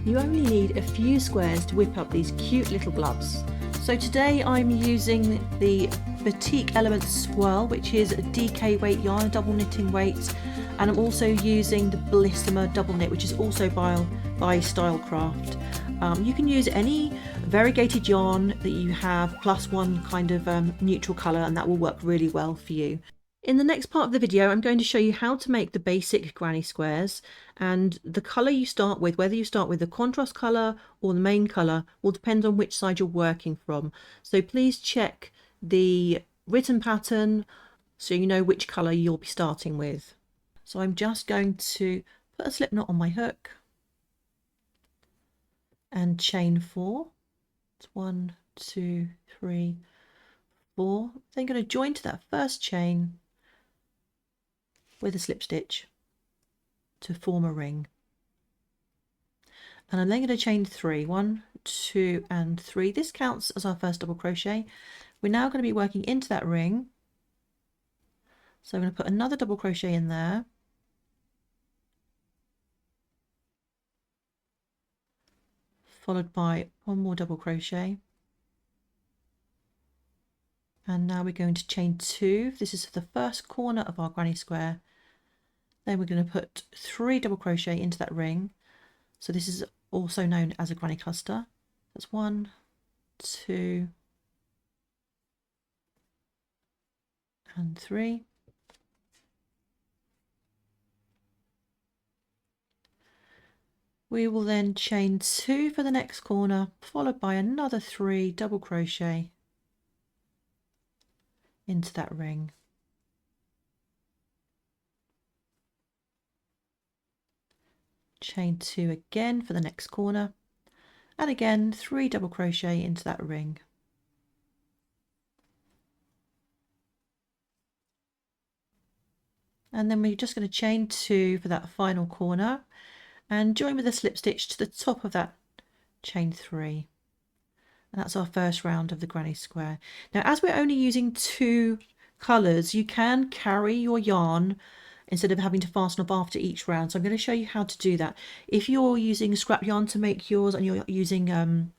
You only need a few squares to whip up these cute little blobs. So today I'm using the Batik Elements swirl, which is a DK weight yarn, double knitting weight, and I'm also using the Bellissima double knit, which is also by Stylecraft. You can use any variegated yarn that you have plus one kind of neutral colour, and that will work really well for you. In the next part of the video, I'm going to show you how to make the basic granny squares, and the colour you start with, whether you start with the contrast colour or the main colour, will depend on which side you're working from. So please check the written pattern so you know which colour you'll be starting with. So I'm just going to put a slip knot on my hook and chain 4. It's 1, 2, 3, 4. Then I'm going to join to that first chain with a slip stitch to form a ring, and I'm then going to chain 3, 1, 2 and 3. This counts as our first double crochet. We're now going to be working into that ring, so I'm going to put another double crochet in there, followed by one more double crochet, and now we're going to chain 2. This is the first corner of our granny square. Then we're going to put 3 double crochet into that ring. So this is also known as a granny cluster. That's 1, 2 and 3. We will then chain 2 for the next corner, followed by another 3 double crochet into that ring. Chain 2 again for the next corner, and again 3 double crochet into that ring. And then we're just going to chain 2 for that final corner and join with a slip stitch to the top of that chain 3. And that's our first round of the granny square. Now, as we're only using 2 colours, you can carry your yarn instead of having to fasten off after each round. So I'm going to show you how to do that. If you're using scrap yarn to make yours and you're using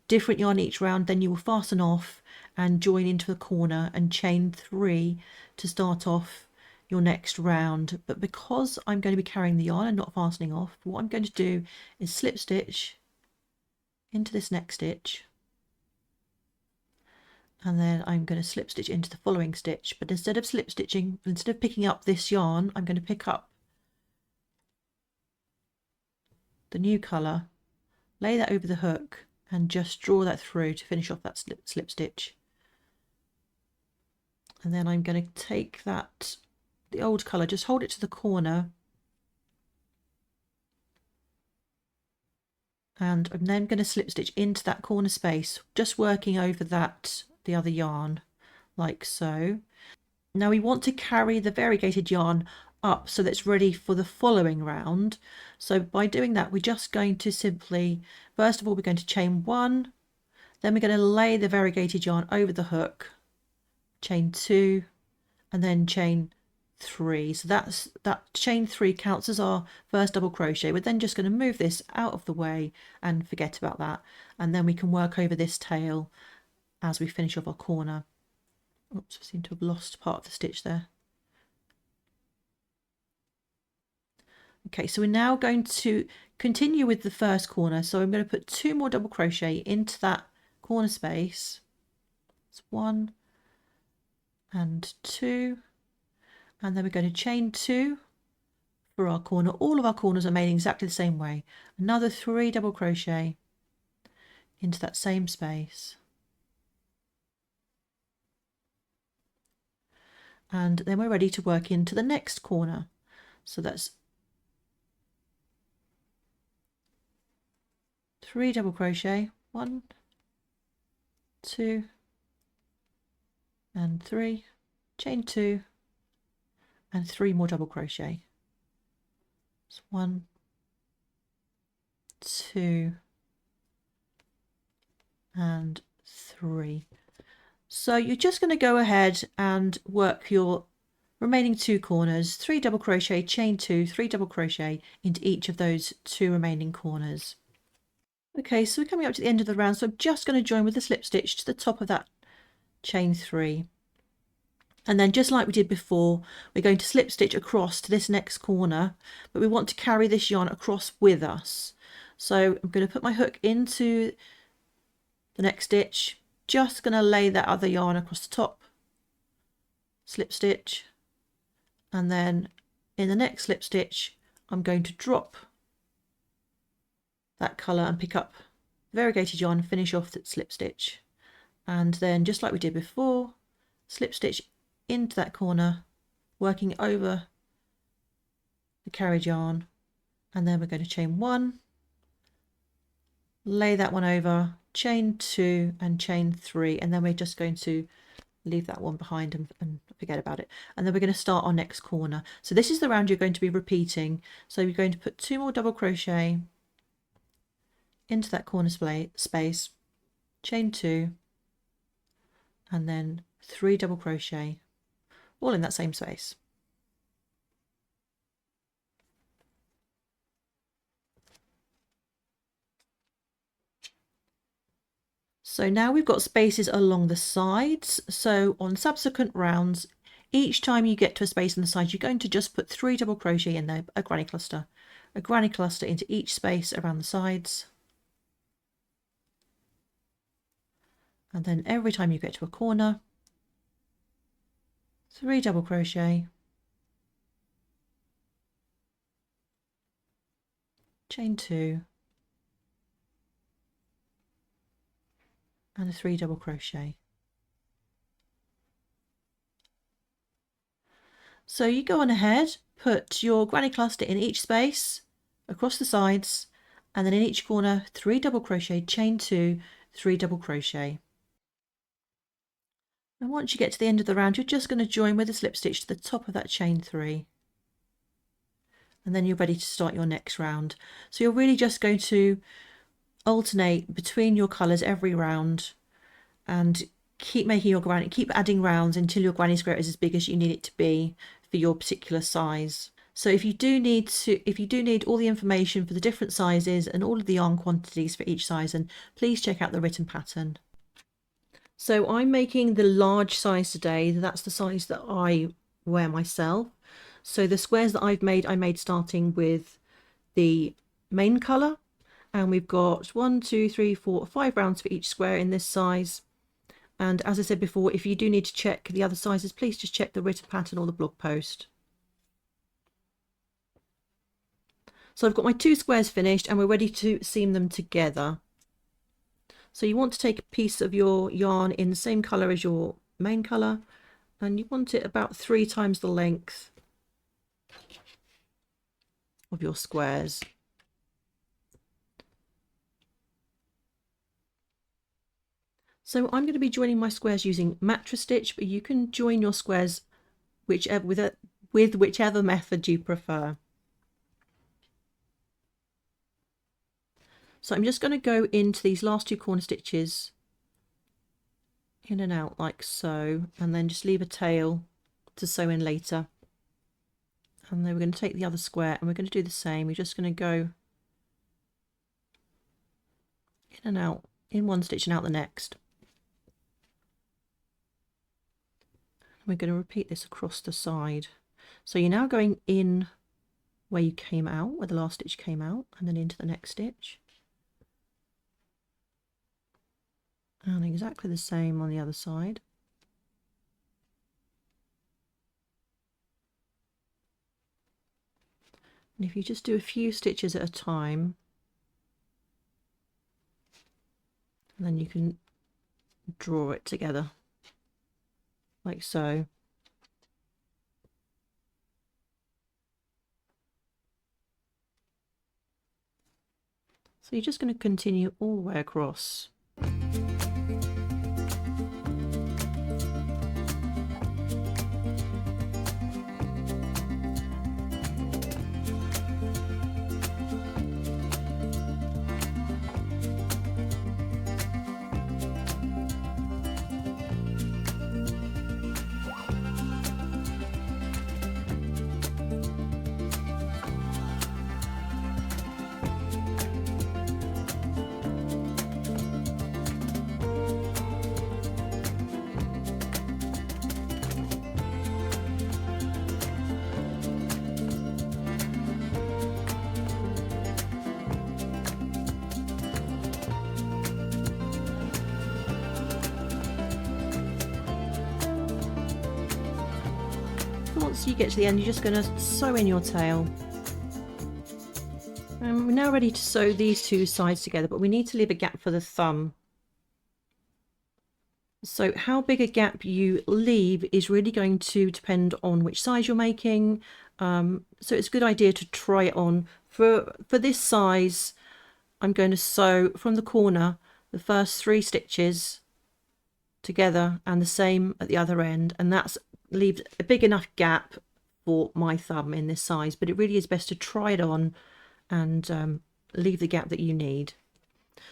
different yarn each round, then you will fasten off and join into a corner and chain 3 to start off your next round. But because I'm going to be carrying the yarn and not fastening off, what I'm going to do is slip stitch into this next stitch, and then I'm going to slip stitch into the following stitch. But instead of slip stitching, instead of picking up this yarn, I'm going to pick up the new colour, lay that over the hook and just draw that through to finish off that slip stitch. And then I'm going to take that, the old colour, just hold it to the corner, and I'm then going to slip stitch into that corner space, just working over that the other yarn like so. Now we want to carry the variegated yarn up so that it's ready for the following round. So by doing that, we're just going to simply, first of all, we're going to chain 1, then we're going to lay the variegated yarn over the hook, chain 2 and then chain 3. So that chain 3 counts as our first double crochet. We're then just going to move this out of the way and forget about that, and then we can work over this tail as we finish off our corner. Oops, I seem to have lost part of the stitch there. Okay, so we're now going to continue with the first corner. So I'm going to put 2 more double crochet into that corner space. It's 1 and 2, and then we're going to chain 2 for our corner. All of our corners are made exactly the same way. Another 3 double crochet into that same space. And then we're ready to work into the next corner. So that's 3 double crochet, 1, 2 and 3, chain 2 and 3 more double crochet. It's 1, 2 and 3. So you're just going to go ahead and work your remaining 2 corners, 3 double crochet, chain 2, 3 double crochet into each of those 2 remaining corners. Okay, so we're coming up to the end of the round, so I'm just going to join with the slip stitch to the top of that chain 3. And then just like we did before, we're going to slip stitch across to this next corner, but we want to carry this yarn across with us. So I'm going to put my hook into the next stitch, just going to lay that other yarn across the top, slip stitch, and then in the next slip stitch I'm going to drop that colour and pick up variegated yarn and finish off that slip stitch. And then just like we did before, slip stitch into that corner, working over the carried yarn, and then we're going to chain 1, lay that one over, chain 2 and chain 3, and then we're just going to leave that one behind and forget about it. And then we're going to start our next corner. So this is the round you're going to be repeating. So you're going to put 2 more double crochet into that corner space, chain 2, and then 3 double crochet, all in that same space. So now we've got spaces along the sides. So on subsequent rounds, each time you get to a space on the side, you're going to just put 3 double crochet in there, a granny cluster into each space around the sides. And then every time you get to a corner, 3 double crochet, chain 2, and a 3 double crochet. So you go on ahead, put your granny cluster in each space across the sides, and then in each corner 3 double crochet, chain 2, 3 double crochet. And once you get to the end of the round, you're just going to join with a slip stitch to the top of that chain 3. And then you're ready to start your next round. So you're really just going to alternate between your colours every round and keep making your granny, keep adding rounds until your granny square is as big as you need it to be for your particular size. So if you do need all the information for the different sizes and all of the yarn quantities for each size, then please check out the written pattern. So I'm making the large size today. That's the size that I wear myself. So the squares that I've made, I made starting with the main colour, and we've got 1, 2, 3, 4, 5 rounds for each square in this size. And as I said before, if you do need to check the other sizes, please just check the written pattern or the blog post. So I've got my 2 squares finished and we're ready to seam them together. So you want to take a piece of your yarn in the same colour as your main colour, and you want it about 3 times the length of your squares. So I'm going to be joining my squares using mattress stitch, but you can join your squares with whichever method you prefer. So I'm just going to go into these last 2 corner stitches in and out like so, and then just leave a tail to sew in later. And then we're going to take the other square and we're going to do the same. We're just going to go in and out, in one stitch and out the next. We're going to repeat this across the side. So you're now going in where you came out, where the last stitch came out, and then into the next stitch. And exactly the same on the other side. And if you just do a few stitches at a time, and then you can draw it together like so. So you're just going to continue all the way across. once you get to the end, you're just going to sew in your tail. And we're now ready to sew these two sides together, but we need to leave a gap for the thumb. So how big a gap you leave is really going to depend on which size you're making. So it's a good idea to try it on. For this size, I'm going to sew from the corner the first 3 stitches together and the same at the other end, and that's leaves a big enough gap for my thumb in this size, but it really is best to try it on and leave the gap that you need.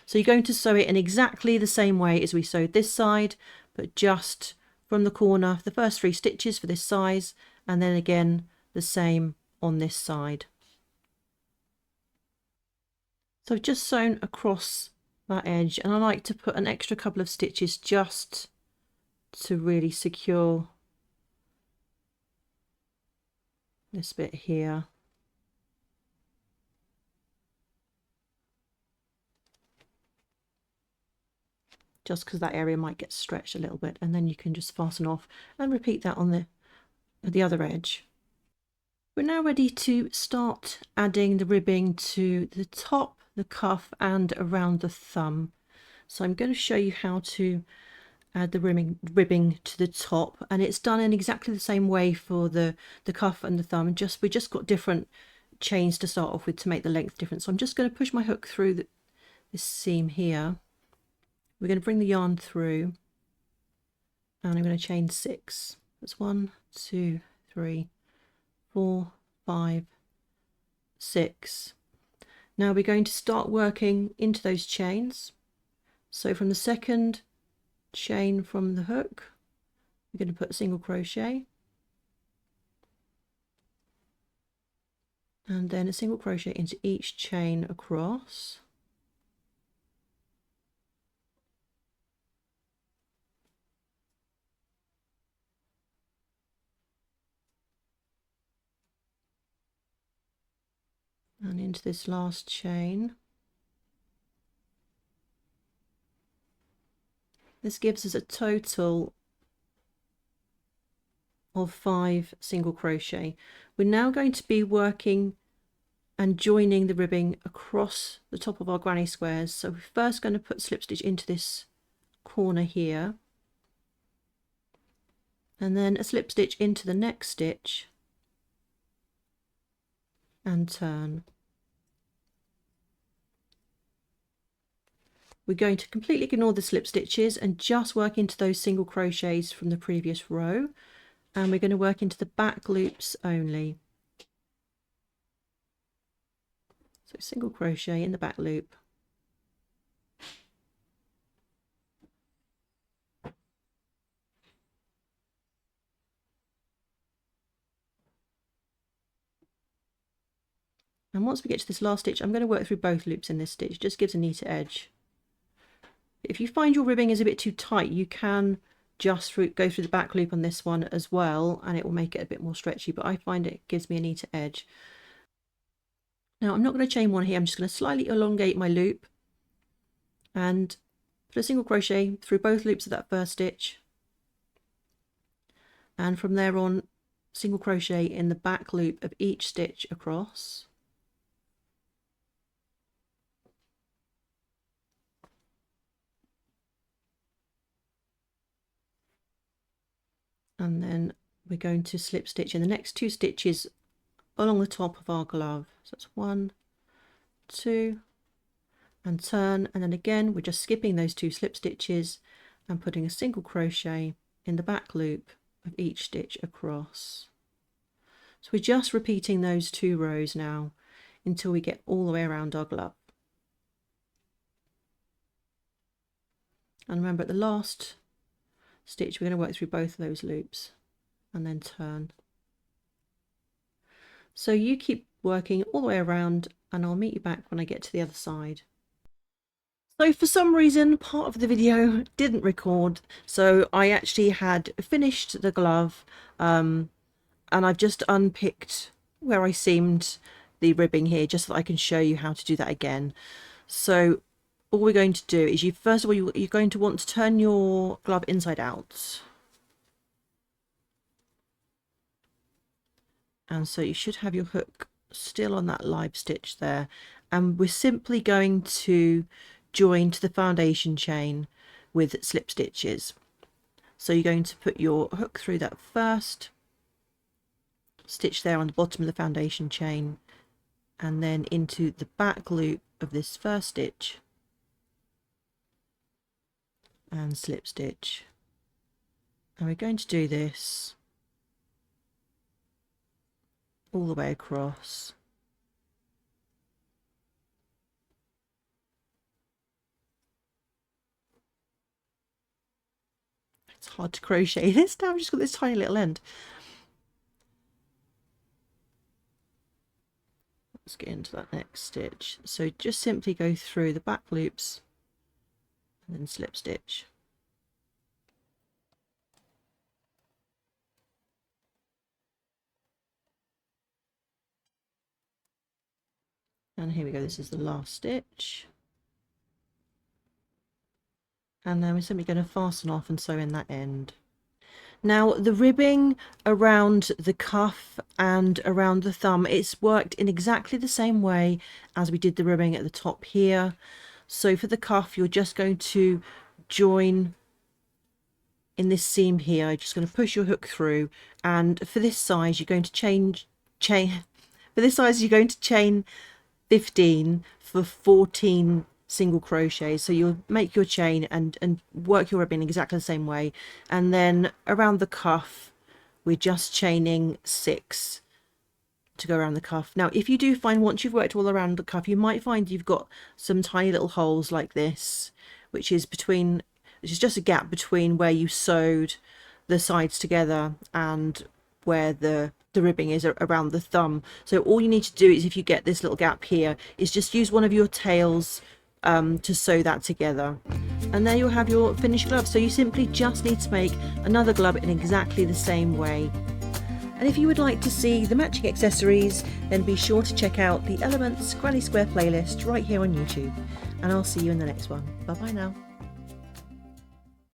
So you're going to sew it in exactly the same way as we sewed this side, but just from the corner the first 3 stitches for this size, and then again the same on this side. So I've just sewn across that edge, and I like to put an extra couple of stitches just to really secure this bit here. Just because that area might get stretched a little bit, and then you can just fasten off and repeat that on the other edge. We're now ready to start adding the ribbing to the top, the cuff, and around the thumb. So I'm going to show you how to add the ribbing to the top, and it's done in exactly the same way for the cuff and the thumb. We just got different chains to start off with to make the length different. So I'm just going to push my hook through this seam here. We're going to bring the yarn through, and I'm going to chain 6. That's 1, 2, 3, 4, 5, 6. Now we're going to start working into those chains. So from the second chain from the hook, we're going to put a single crochet, and then a single crochet into each chain across. And into this last chain. This gives us a total of 5 single crochet. We're now going to be working and joining the ribbing across the top of our granny squares. So we're first going to put slip stitch into this corner here, and then a slip stitch into the next stitch and turn. We're going to completely ignore the slip stitches and just work into those single crochets from the previous row, and we're going to work into the back loops only. So single crochet in the back loop, and once we get to this last stitch, I'm going to work through both loops in this stitch. It just gives a neater edge. If you find your ribbing is a bit too tight, you can just go through the back loop on this one as well, and it will make it a bit more stretchy, but I find it gives me a neater edge. Now I'm not going to chain one here, I'm just going to slightly elongate my loop and put a single crochet through both loops of that first stitch, and from there on single crochet in the back loop of each stitch across. And then we're going to slip stitch in the next 2 stitches along the top of our glove. So that's 1, 2, and turn, and then again we're just skipping those 2 slip stitches and putting a single crochet in the back loop of each stitch across. So we're just repeating those 2 rows now until we get all the way around our glove. And remember, at the last stitch we're going to work through both of those loops and then turn. So you keep working all the way around, and I'll meet you back when I get to the other side. So for some reason part of the video didn't record, so I actually had finished the glove, and I've just unpicked where I seamed the ribbing here just so that I can show you how to do that again. So all we're going to do is first of all you're going to want to turn your glove inside out. And so you should have your hook still on that live stitch there, and we're simply going to join to the foundation chain with slip stitches. So you're going to put your hook through that first stitch there on the bottom of the foundation chain, and then into the back loop of this first stitch and slip stitch. And we're going to do this all the way across. It's hard to crochet this now. I've just got this tiny little end. Let's get into that next stitch. So just simply go through the back loops and then slip stitch. And here we go, this is the last stitch. And then we're simply going to fasten off and sew in that end. Now the ribbing around the cuff and around the thumb, it's worked in exactly the same way as we did the ribbing at the top here. So for the cuff, you're just going to join in this seam here. You're just going to push your hook through, and for this size you're going to chain 15 for 14 single crochets. So you'll make your chain and work your ribbon exactly the same way, and then around the cuff we're just chaining 6 to go around the cuff. Now if you do find, once you've worked all around the cuff, you might find you've got some tiny little holes like this, which is just a gap between where you sewed the sides together and where the ribbing is around the thumb. So all you need to do is, if you get this little gap here, is just use one of your tails to sew that together, and there you'll have your finished glove. So you simply just need to make another glove in exactly the same way. And if you would like to see the matching accessories, then be sure to check out the Elements Granny Square playlist right here on YouTube, and I'll see you in the next one. Bye bye now.